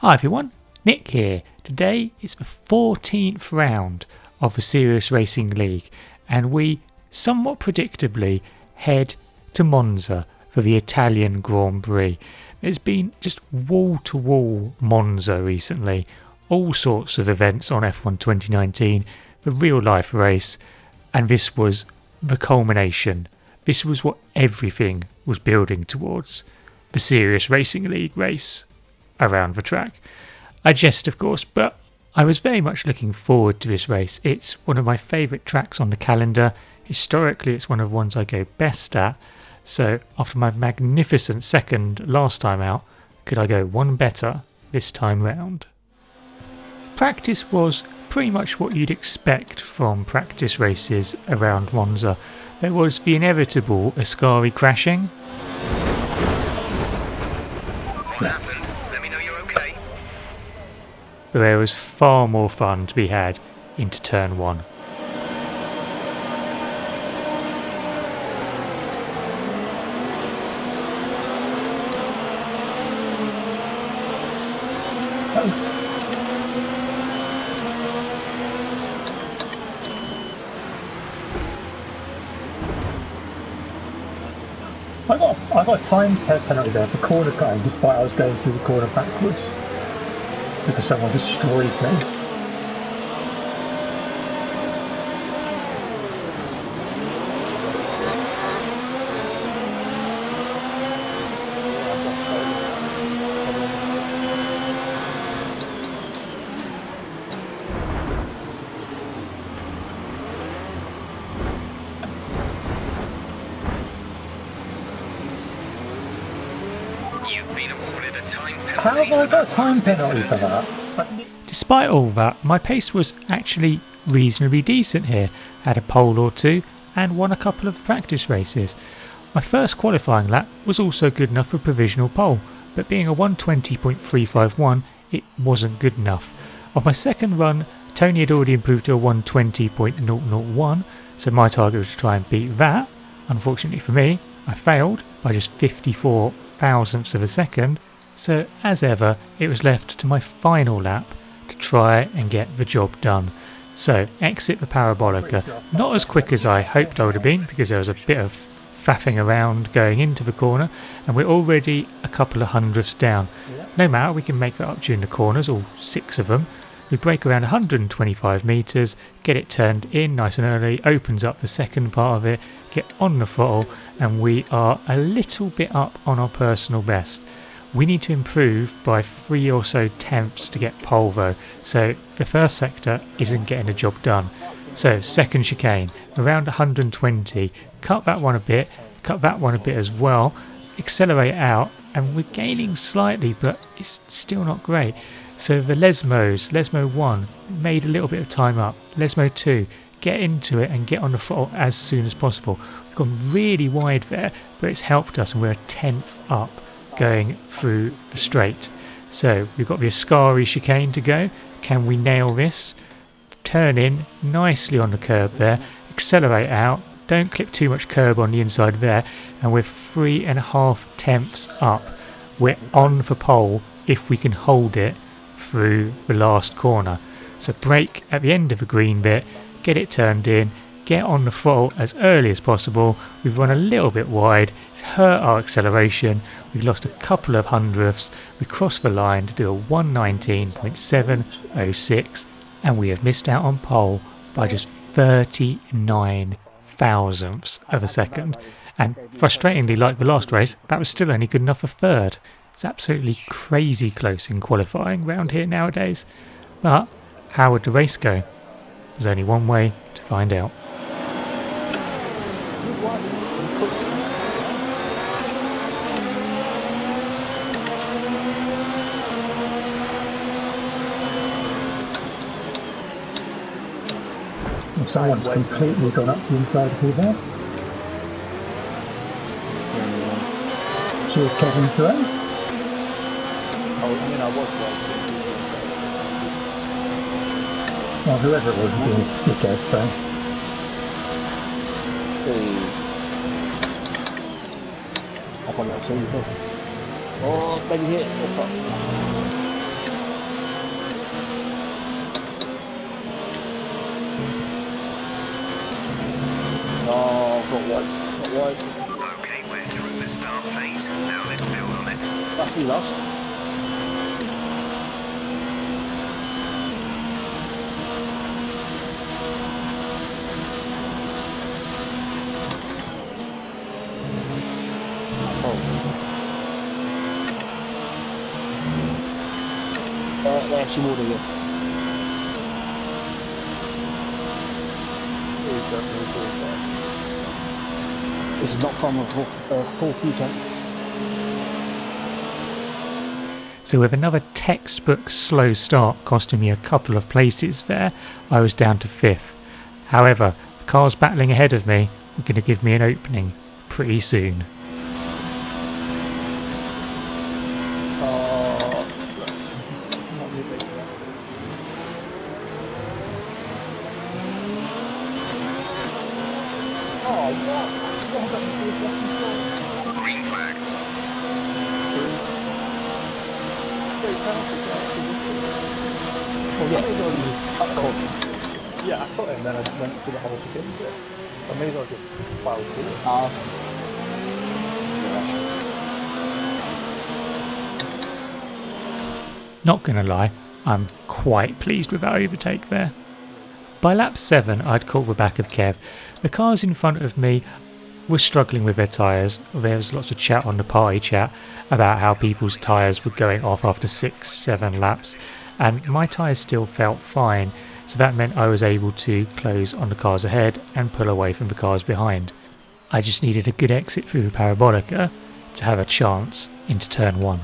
Hi everyone, Nick here. Today is the 14th round of the Serious Racing League and we, somewhat predictably, head to Monza for the Italian Grand Prix. It's been just wall-to-wall Monza recently, all sorts of events on F1 2019, the real-life race, and this was the culmination. This was what everything was building towards, the Serious Racing League race around the track. I jest, of course, but I was very much looking forward to this race. It's one of my favourite tracks on the calendar. Historically, it's one of the ones I go best at. So after my magnificent second last time out, could I go one better this time round? Practice was pretty much what you'd expect from practice races around Monza. There was the inevitable Ascari crashing. What happened? Let me know you're okay. But there was far more fun to be had into turn one. I got a timed penalty there for corner cutting despite I was going through the corner backwards because someone destroyed me. How have I got a time penalty for that? Despite all that, my pace was actually reasonably decent here. Had a pole or two and won a couple of practice races. My first qualifying lap was also good enough for provisional pole, but being a 120.351 it wasn't good enough. On my second run, Tony had already improved to a 120.001, so my target was to try and beat that. Unfortunately for me, I failed by just 54 thousandths of a second. So as ever, it was left to my final lap to try and get the job done. So exit the Parabolica, not as quick as I hoped I would have been because there was a bit of faffing around going into the corner and we're already a couple of hundredths down. No matter, we can make that up during the corners, all 6 of them. We brake around 125 metres, get it turned in nice and early, opens up the second part of it, get on the throttle and we are a little bit up on our personal best. We need to improve by 3 or so tenths to get pole though, so the first sector isn't getting the job done. So second chicane, around 120, cut that one a bit, cut that one a bit as well, accelerate out and we're gaining slightly but it's still not great. So the Lesmo 1 made a little bit of time up, Lesmo 2, get into it and get on the throttle as soon as possible. We've gone really wide there but it's helped us and we're a tenth up going through the straight. So we've got the Ascari chicane to go. Can we nail this? Turn in nicely on the curb there, accelerate out, don't clip too much curb on the inside there, and we're 3.5 tenths up. We're on for pole if we can hold it through the last corner. So brake at the end of the green bit, get it turned in, get on the throttle as early as possible. We've run a little bit wide, it's hurt our acceleration, we've lost a couple of hundredths, we crossed the line to do a 119.706 and we have missed out on pole by just 39 thousandths of a second. And frustratingly, like the last race, that was still only good enough for third. It's absolutely crazy close in qualifying round here nowadays. But how would the race go? There's only one way to find out. Someone's completely gone up the inside of me there. Cheers, Kevin Throw. I was Well, whoever it was being dickhead, so. Up on that too. Oh, baby hit. out wide. Okay, we're through the start phase. Now let's build on it. That's me last. They're actually more than you. This is not from a full fuel tank. So with another textbook slow start costing me a couple of places there, I was down to 5th. However, the cars battling ahead of me were going to give me an opening pretty soon. That's not me big. Oh, what? Green flag. Well, yeah, I thought it and then I went through the whole thing. So I may as well just file through it. Not gonna lie, I'm quite pleased with our overtake there. By lap 7 I'd caught the back of Kev. The cars in front of me were struggling with their tyres. There was lots of chat on the party chat about how people's tyres were going off after 6-7 laps, and my tyres still felt fine, so that meant I was able to close on the cars ahead and pull away from the cars behind. I just needed a good exit through the Parabolica to have a chance into turn 1.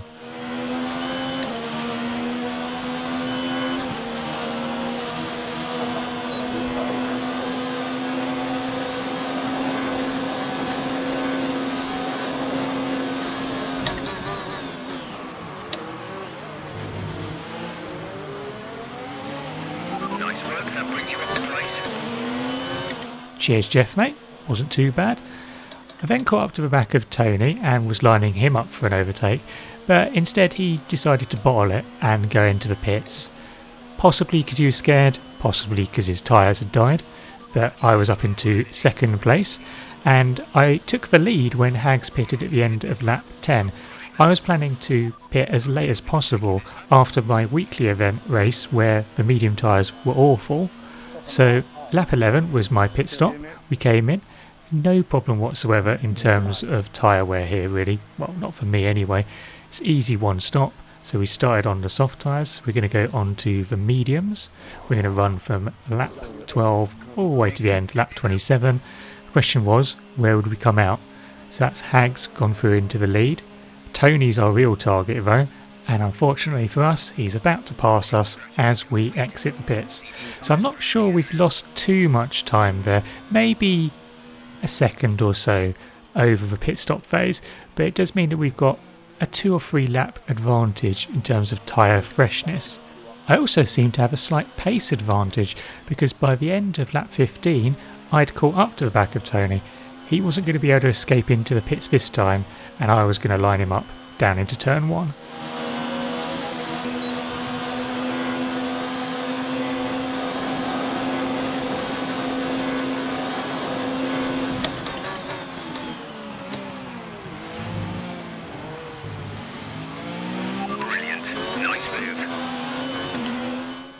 Nice work, that brings you up to place. Cheers Jeff mate, wasn't too bad. I then caught up to the back of Tony and was lining him up for an overtake, but instead he decided to bottle it and go into the pits. Possibly because he was scared, possibly because his tyres had died, but I was up into 2nd place and I took the lead when Hags pitted at the end of lap 10. I was planning to pit as late as possible after my weekly event race where the medium tyres were awful. So lap 11 was my pit stop. We came in, no problem whatsoever in terms of tyre wear here really. Well, not for me anyway. It's easy one stop. So we started on the soft tyres. We're going to go on to the mediums. We're going to run from lap 12 all the way to the end, lap 27. The question was, where would we come out? So that's Hags gone through into the lead. Tony's our real target though, and unfortunately for us, he's about to pass us as we exit the pits. So I'm not sure we've lost too much time there, maybe a second or so over the pit stop phase, but it does mean that we've got a 2 or 3 lap advantage in terms of tyre freshness. I also seem to have a slight pace advantage because by the end of lap 15 I'd caught up to the back of Tony. He wasn't going to be able to escape into the pits this time, and I was going to line him up down into turn 1. Brilliant. Nice move.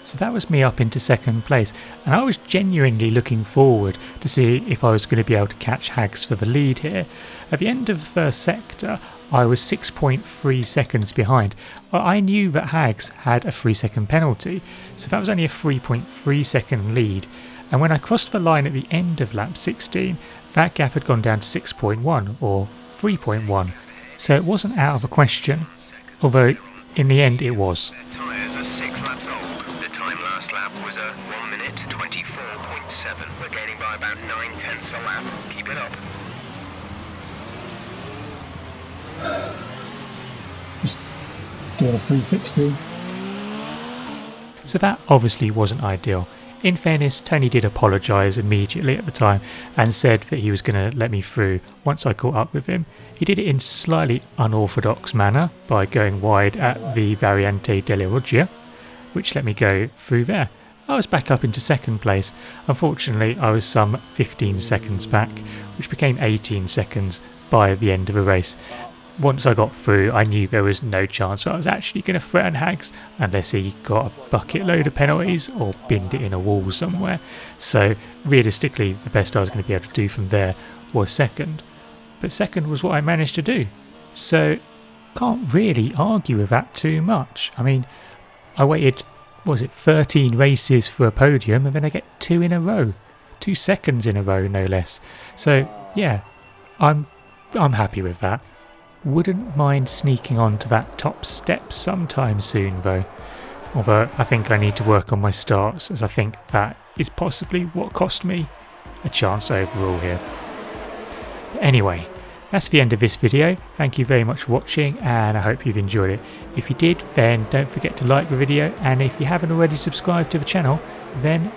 So that was me up into 2nd place, and I was genuinely looking forward to see if I was going to be able to catch Hags for the lead here. At the end of the first sector, I was 6.3 seconds behind. I knew that Hags had a 3-second penalty, so that was only a 3.3 second lead, and when I crossed the line at the end of lap 16, that gap had gone down to 6.1 or 3.1, so it wasn't out of the question, although in the end it was. Their tyres are 6 laps old. The time last lap was a 1 minute 24.7. We're gaining by about 9/10 a lap. Keep it up. Doing a 360. So that obviously wasn't ideal. In fairness, Tony did apologise immediately at the time and said that he was going to let me through once I caught up with him. He did it in slightly unorthodox manner by going wide at the Variante delle Ruggie, which let me go through there. I was back up into second place. Unfortunately, I was some 15 seconds back, which became 18 seconds by the end of the race. Once I got through, I knew there was no chance I was actually going to threaten Hags unless he got a bucket load of penalties or binned it in a wall somewhere. So realistically, the best I was going to be able to do from there was second. But second was what I managed to do. So can't really argue with that too much. I mean, I waited, 13 races for a podium, and then I get 2 in a row. 2 seconds in a row, no less. So yeah, I'm happy with that. Wouldn't mind sneaking onto that top step sometime soon though. Although I think I need to work on my starts, as I think that is possibly what cost me a chance overall here. But anyway, that's the end of this video. Thank you very much for watching, and I hope you've enjoyed it. If you did, then don't forget to like the video, and if you haven't already subscribed to the channel, then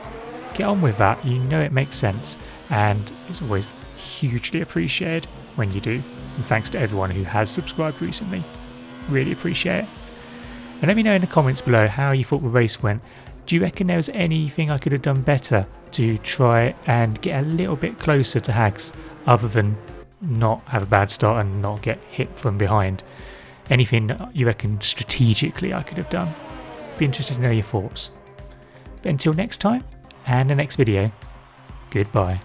get on with that. You know it makes sense, and it's always hugely appreciated when you do. And thanks to everyone who has subscribed recently. Really appreciate it. And let me know in the comments below how you thought the race went. Do you reckon there was anything I could have done better to try and get a little bit closer to Hags, other than not have a bad start and not get hit from behind? Anything that you reckon strategically I could have done? Be interested to know your thoughts. But until next time, and the next video, goodbye.